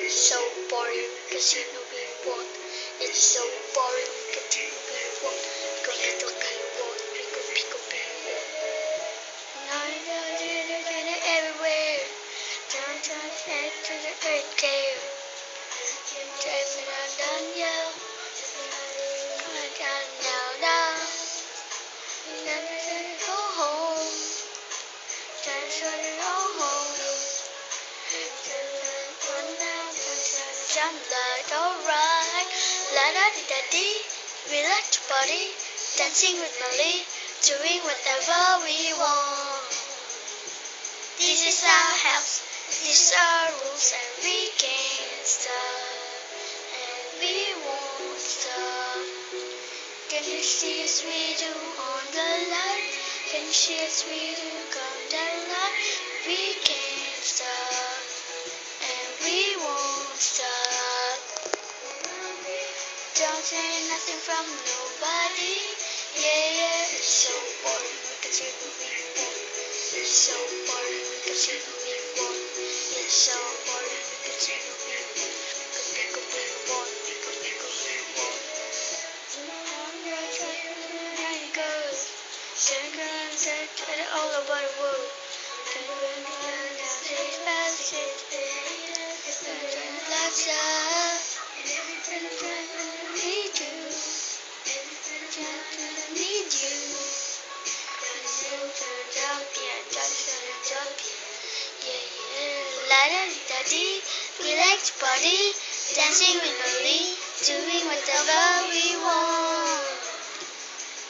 So boring because you know we won't. It's so boring because you know we won't. Go little guy won't. Pico pico pico. Now you're everywhere. Turn head to the earth care. Driving on down yeah. I got now. Never go home. That's when you go home. Jump like alright, la da di da di. We like to party, dancing with Molly, doing whatever we want. This is our house, these are rules, and we can't stop, and we won't stop. Can you see us we do on the line? Can you see us we do come down line? We can't stop, and we won't stop. Don't say nothing from nobody. Yeah, it's so boring because you know we won't. It's so boring because you know we won't. It's so boring because you know we won't. Because we won't. Because we won't. There you go. Send it all over the world. Lots of need you. La da da dee, we like to party, dancing with Molly, doing whatever we want.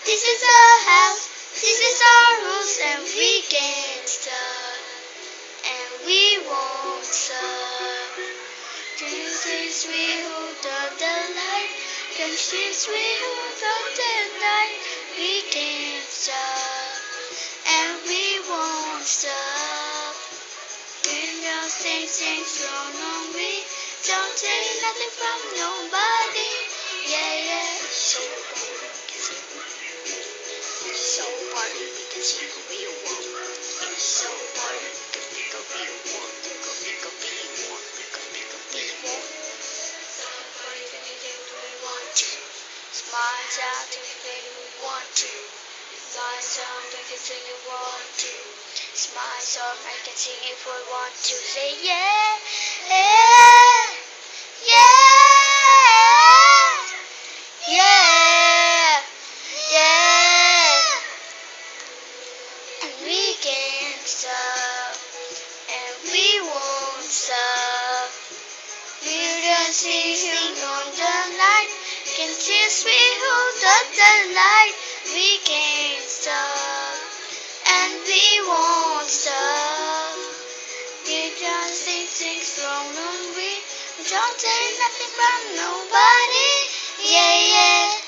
This is our house, this is our rules, and we can't stop, and we won't stop. This is we hold on the line. This is we hold on the line. We can't stop, and we won't stop. We don't sing strong on we. Don't take nothing from nobody. Yeah. So boring because you know we won't. It's so boring because you know we won't. It's so boring because we won't. Because we won't. Smiles out if you want to. Smiles on, make it sing if you want to. Smiles on, make it sing if we want to. Say yeah, yeah. And we can't stop, and we won't stop. We're dancing on the night. Can see sweet hold up the light. We can't stop, and we won't stop. We just sing strong on we. We don't take nothing from nobody. Yeah.